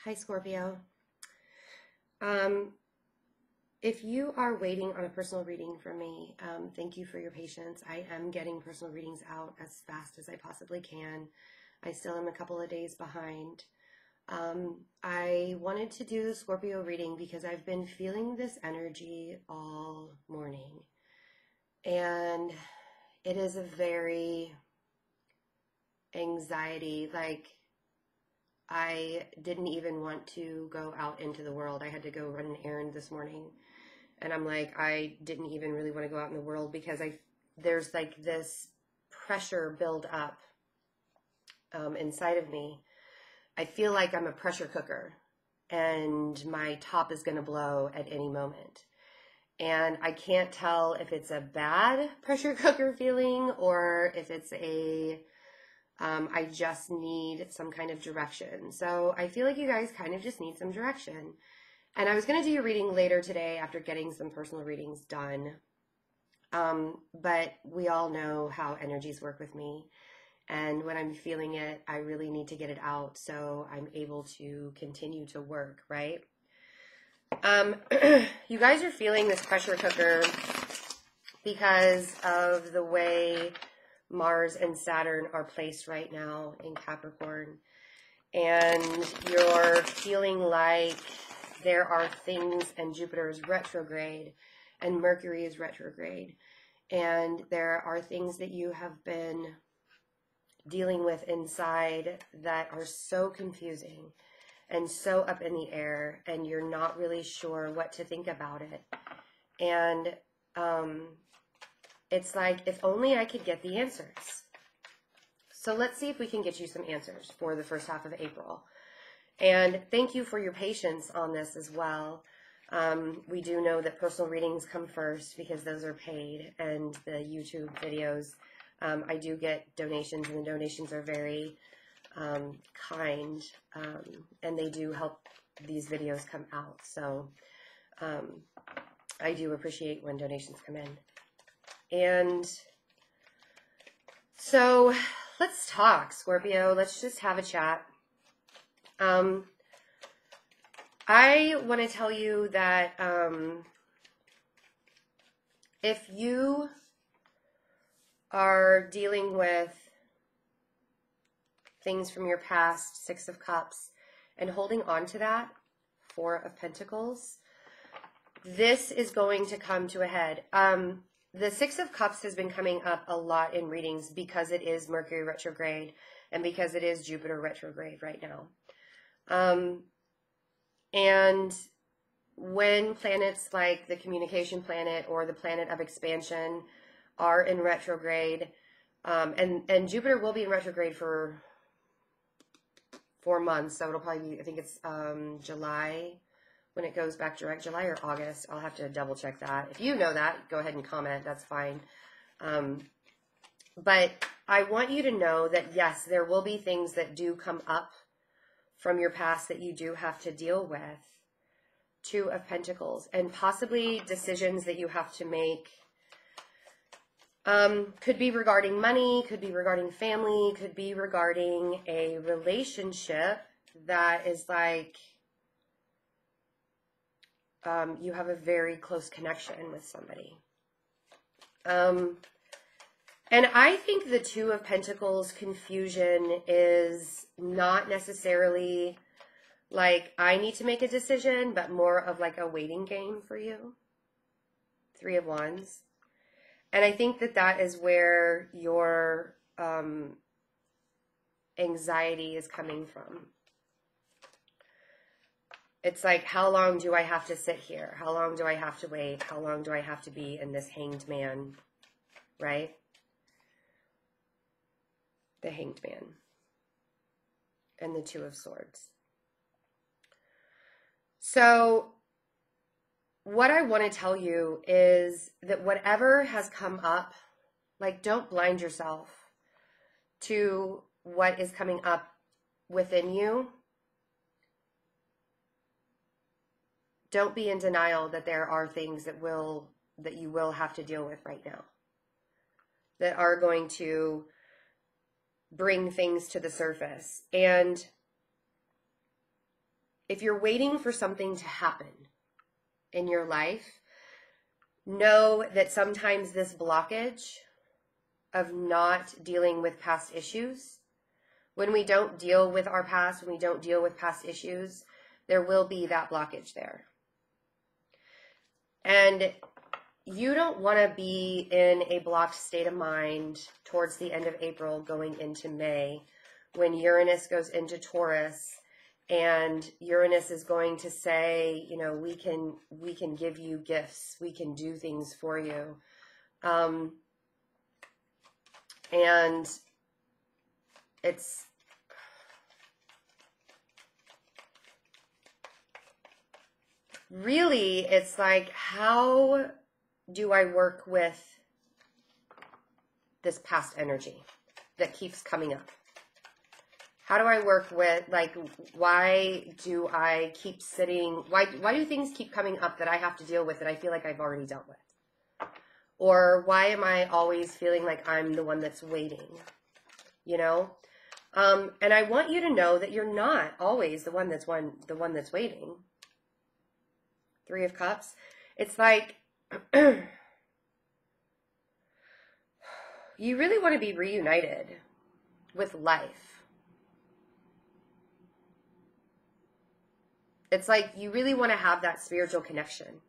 Hi, Scorpio. If you are waiting on a personal reading from me, thank you for your patience. I am getting personal readings out as fast as I possibly can. I still am a couple of days behind. I wanted to do the Scorpio reading because I've been feeling this energy all morning. And it is a very anxiety, like I didn't even want to go out into the world. I had to go run an errand this morning. And I'm like, I didn't even really want to go out in the world because there's like this pressure build up inside of me. I feel like I'm a pressure cooker and my top is going to blow at any moment. And I can't tell if it's a bad pressure cooker feeling or if it's I just need some kind of direction. So I feel like you guys kind of just need some direction. And I was going to do your reading later today after getting some personal readings done. But we all know how energies work with me. And when I'm feeling it, I really need to get it out so I'm able to continue to work, right? You guys are feeling this pressure cooker because of the way Mars and Saturn are placed right now in Capricorn. And you're feeling like there are things, and Jupiter is retrograde and Mercury is retrograde. And there are things that you have been dealing with inside that are so confusing and so up in the air, and you're not really sure what to think about it. And it's like, if only I could get the answers. So let's see if we can get you some answers for the first half of April. And thank you for your patience on this as well. We do know that personal readings come first because those are paid, and the YouTube videos, I do get donations, and the donations are very kind, and they do help these videos come out. So I do appreciate when donations come in. And so let's talk, Scorpio. Let's just have a chat. I want to tell you that if you are dealing with things from your past, Six of Cups, and holding on to that, Four of Pentacles, this is going to come to a head. The Six of Cups has been coming up a lot in readings because it is Mercury retrograde and because it is Jupiter retrograde right now. And when planets like the communication planet or the planet of expansion are in retrograde, and Jupiter will be in retrograde for 4 months, so it'll probably be, I think it's July when it goes back direct, July or August. I'll have to double check that. If you know that, go ahead and comment, that's fine. But I want you to know that yes, there will be things that do come up from your past that you do have to deal with. Two of Pentacles, and possibly decisions that you have to make. Could be regarding money, could be regarding family, could be regarding a relationship that is like you have a very close connection with somebody. And I think the Two of Pentacles confusion is not necessarily like I need to make a decision, but more of like a waiting game for you. Three of Wands. And I think that that is where your anxiety is coming from. It's like, how long do I have to sit here? How long do I have to wait? How long do I have to be in this hanged man? Right? The Hanged Man. And the Two of Swords. So what I want to tell you is that whatever has come up, like, don't blind yourself to what is coming up within you. Don't be in denial that there are things that you will have to deal with right now, that are going to bring things to the surface. And if you're waiting for something to happen in your life, know that sometimes this blockage of not dealing with past issues, when we don't deal with our past, when we don't deal with past issues, there will be that blockage there. And you don't want to be in a blocked state of mind towards the end of April going into May when Uranus goes into Taurus, and Uranus is going to say, you know, we can give you gifts, we can do things for you. And it's really, it's like, how do I work with this past energy that keeps coming up? How do I work with, like, why do I keep sitting, why do things keep coming up that I have to deal with that I feel like I've already dealt with? Or why am I always feeling like I'm the one that's waiting, you know? And I want you to know that you're not always the one that's waiting. Three of Cups. It's like, you really want to be reunited with life. It's like you really want to have that spiritual connection.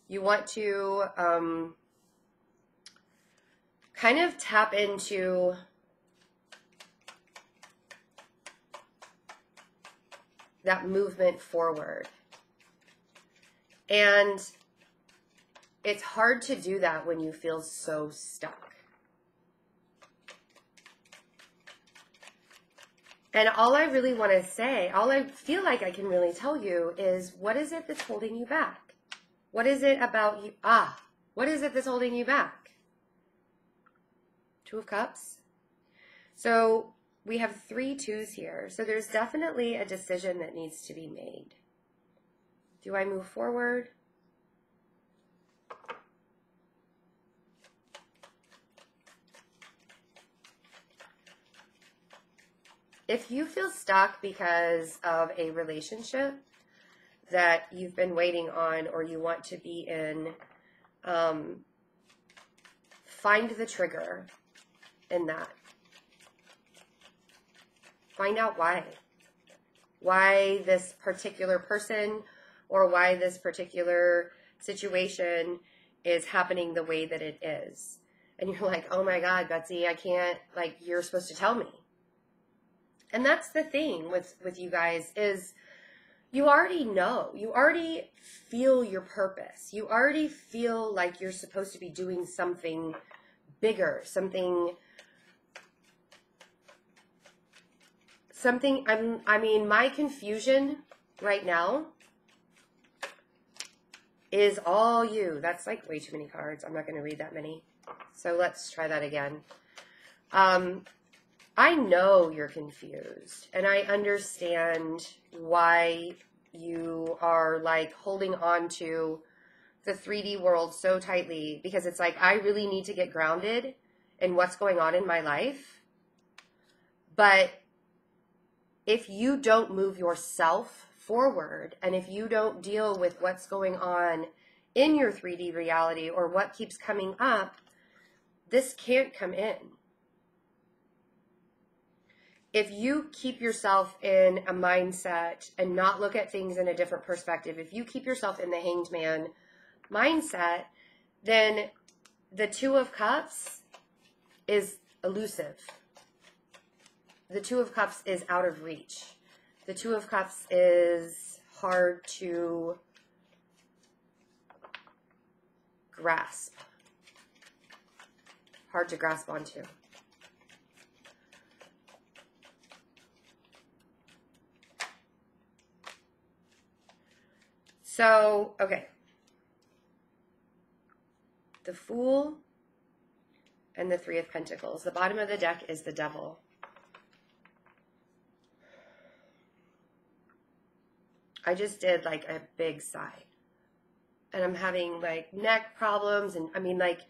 You want to kind of tap into that movement forward. And it's hard to do that when you feel so stuck. And all I really want to say, all I feel like I can really tell you is, what is it that's holding you back? What is it about you? What is it that's holding you back? Two of Cups. So we have 3 2s here. So there's definitely a decision that needs to be made. Do I move forward? If you feel stuck because of a relationship that you've been waiting on or you want to be in, find the trigger in that. Find out why. Why this particular person or why this particular situation is happening the way that it is. And you're like, oh my God, Betsy, I can't, like, you're supposed to tell me. And that's the thing with you guys is you already know. You already feel your purpose. You already feel like you're supposed to be doing something bigger, something, I mean, my confusion right now is all you. That's like way too many cards. I'm not going to read that many. So let's try that again. I know you're confused, and I understand why you are like holding on to the 3D world so tightly, because it's like, I really need to get grounded in what's going on in my life. But if you don't move yourself forward, and if you don't deal with what's going on in your 3D reality or what keeps coming up, this can't come in. If you keep yourself in a mindset and not look at things in a different perspective, if you keep yourself in the Hanged Man mindset, then the 2 of Cups is elusive. The 2 of Cups is out of reach. The 2 of Cups is hard to grasp. Hard to grasp onto. So, okay. The Fool and the 3 of Pentacles. The bottom of the deck is the Devil. I just did like a big sigh. And I'm having like neck problems, and I mean like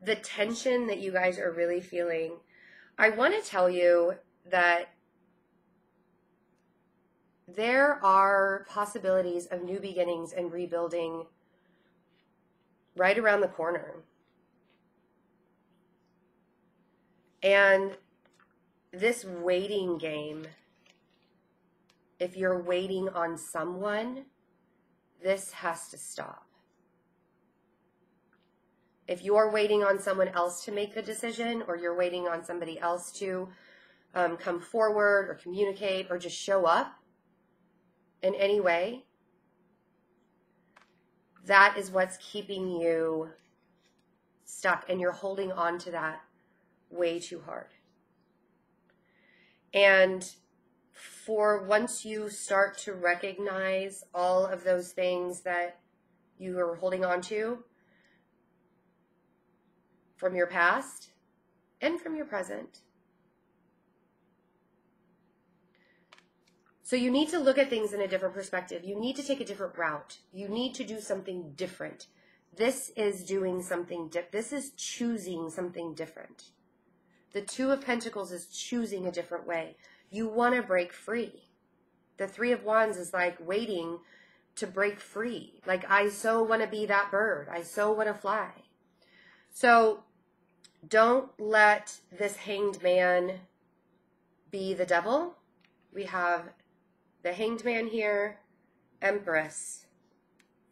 the tension that you guys are really feeling. I want to tell you that there are possibilities of new beginnings and rebuilding right around the corner. And this waiting game, if you're waiting on someone, this has to stop. If you're waiting on someone else to make the decision, or you're waiting on somebody else to come forward or communicate or just show up in any way, that is what's keeping you stuck, and you're holding on to that way too hard. And for once you start to recognize all of those things that you are holding on to from your past and from your present, so you need to look at things in a different perspective. You need to take a different route. You need to do something different. This is doing something different. This is choosing something different. The Two of Pentacles is choosing a different way. You want to break free. The Three of Wands is like waiting to break free. Like, I so want to be that bird. I so want to fly. So don't let this Hanged Man be the devil. We have the Hanged Man here, Empress,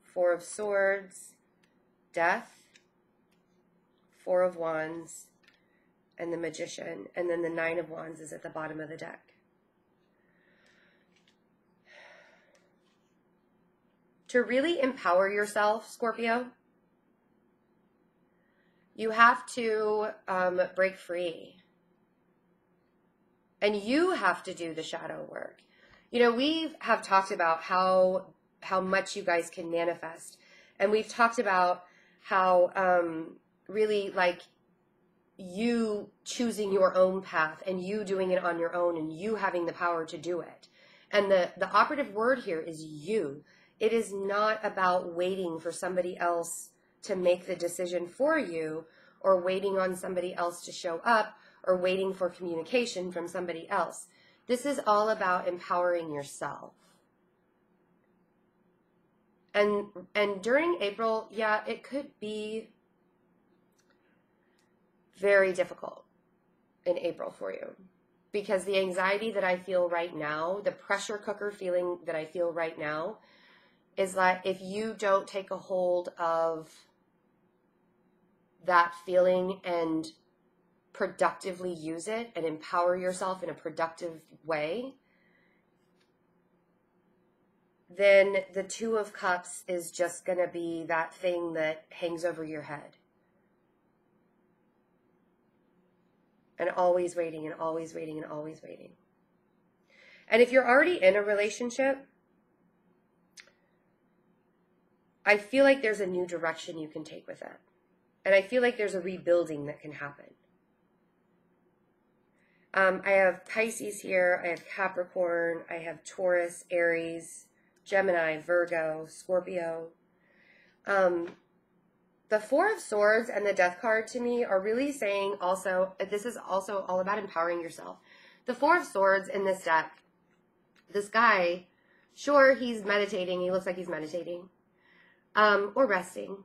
Four of Swords, Death, Four of Wands, and the Magician. And then the Nine of Wands is at the bottom of the deck. To really empower yourself, Scorpio, you have to break free. And you have to do the shadow work. You know, we have talked about how much you guys can manifest. And we've talked about how really, like, you choosing your own path and you doing it on your own and you having the power to do it. And the operative word here is you. It is not about waiting for somebody else to make the decision for you, or waiting on somebody else to show up, or waiting for communication from somebody else. This is all about empowering yourself. And during April, yeah, it could be very difficult in April for you, because the anxiety that I feel right now, the pressure cooker feeling that I feel right now, is like, if you don't take a hold of that feeling and productively use it and empower yourself in a productive way, then the Two of Cups is just going to be that thing that hangs over your head. And always waiting and always waiting and always waiting. And if you're already in a relationship, I feel like there's a new direction you can take with it. And I feel like there's a rebuilding that can happen. I have Pisces here, I have Capricorn, I have Taurus, Aries, Gemini, Virgo, Scorpio. The Four of Swords and the Death card to me are really saying also, this is also all about empowering yourself. The Four of Swords in this deck, this guy, sure, he's meditating, he looks like he's meditating, or resting,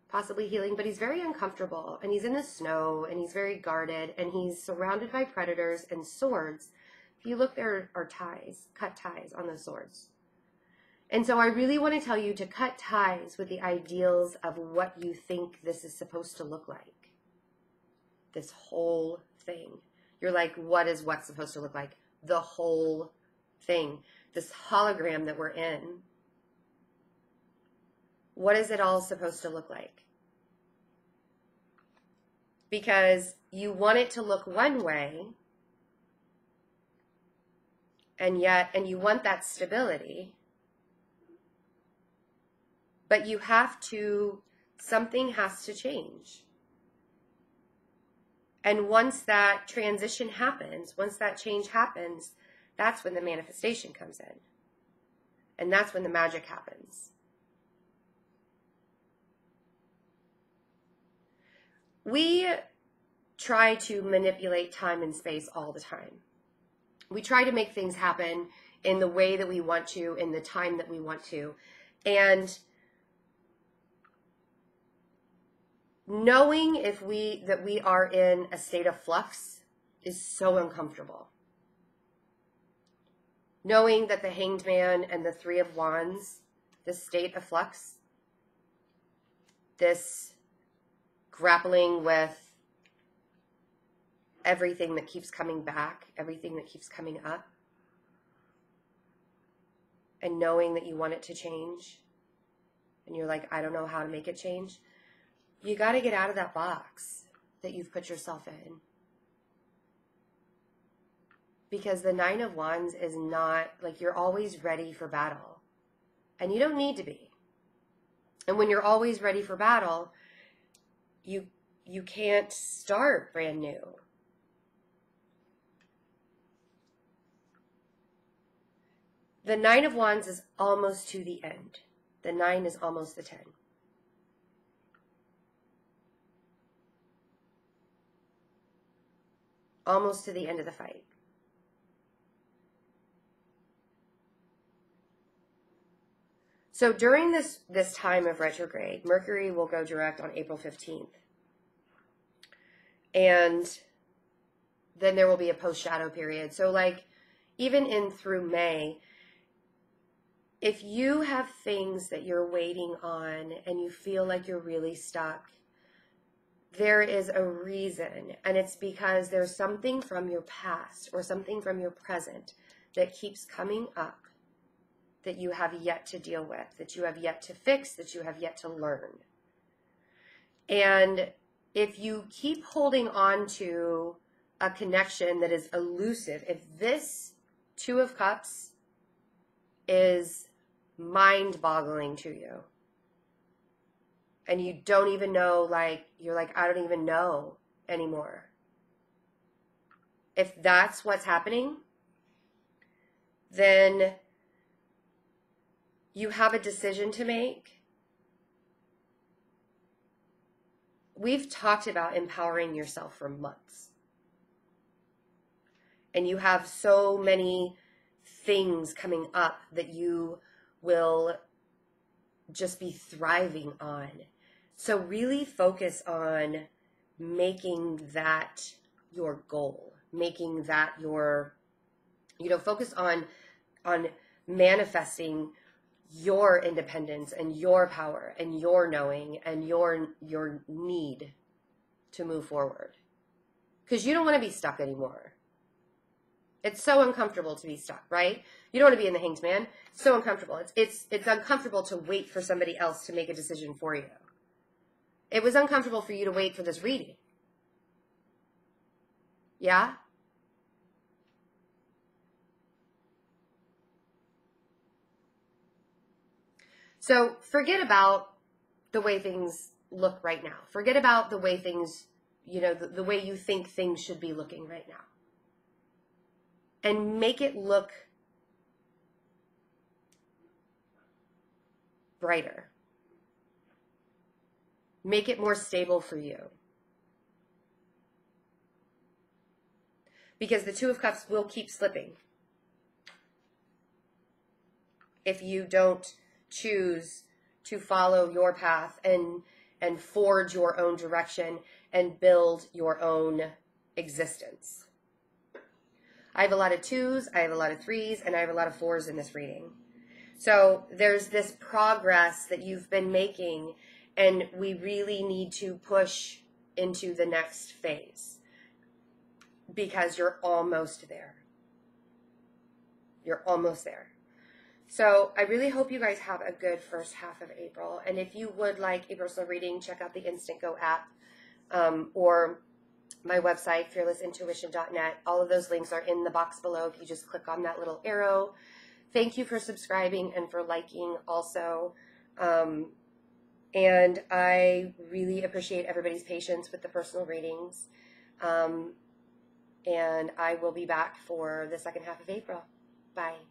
possibly healing, but he's very uncomfortable, and he's in the snow, and he's very guarded, and he's surrounded by predators and swords. If you look, there are ties, cut ties on those swords. And so I really want to tell you to cut ties with the ideals of what you think this is supposed to look like. This whole thing. You're like, what is what's supposed to look like? The whole thing. This hologram that we're in. What is it all supposed to look like? Because you want it to look one way, and you want that stability, but you have to, something has to change. And once that transition happens, once that change happens, that's when the manifestation comes in. And that's when the magic happens. We try to manipulate time and space all the time. We try to make things happen in the way that we want to, in the time that we want to. And knowing that we are in a state of flux is so uncomfortable. Knowing that the Hanged Man and the Three of Wands, this state of flux, this grappling with everything that keeps coming back, everything that keeps coming up, and knowing that you want it to change, and you're like, I don't know how to make it change, you got to get out of that box that you've put yourself in. Because the Nine of Wands is not, like, you're always ready for battle. And you don't need to be. And when you're always ready for battle, you can't start brand new. The Nine of Wands is almost to the end. The 9 is almost the 10. Almost to the end of the fight. So during this time of retrograde, Mercury will go direct on April 15th. And then there will be a post-shadow period. So like even in through May, if you have things that you're waiting on and you feel like you're really stuck, there is a reason. And it's because there's something from your past or something from your present that keeps coming up that you have yet to deal with, that you have yet to fix, that you have yet to learn. And if you keep holding on to a connection that is elusive, if this Two of Cups is mind-boggling to you, and you don't even know, like, you're like, I don't even know anymore. If that's what's happening, then you have a decision to make. We've talked about empowering yourself for months. And you have so many things coming up that you will just be thriving on. So really focus on making that your goal, making that your, focus on manifesting your independence and your power and your knowing and your need to move forward. Because you don't want to be stuck anymore. It's so uncomfortable to be stuck, right? You don't want to be in the Hanged Man. It's so uncomfortable. It's uncomfortable to wait for somebody else to make a decision for you. It was uncomfortable for you to wait for this reading. Yeah? So forget about the way things look right now. Forget about the way things, the way you think things should be looking right now. And make it look brighter. Make it more stable for you. Because the Two of Cups will keep slipping if you don't choose to follow your path and forge your own direction and build your own existence. I have a lot of 2s, I have a lot of 3s, and I have a lot of 4s in this reading. So there's this progress that you've been making, and we really need to push into the next phase because you're almost there. You're almost there. So I really hope you guys have a good first half of April. And if you would like a personal reading, check out the InstantGo app or my website, fearlessintuition.net. All of those links are in the box below if you just click on that little arrow. Thank you for subscribing and for liking also. And I really appreciate everybody's patience with the personal readings. And I will be back for the second half of April. Bye.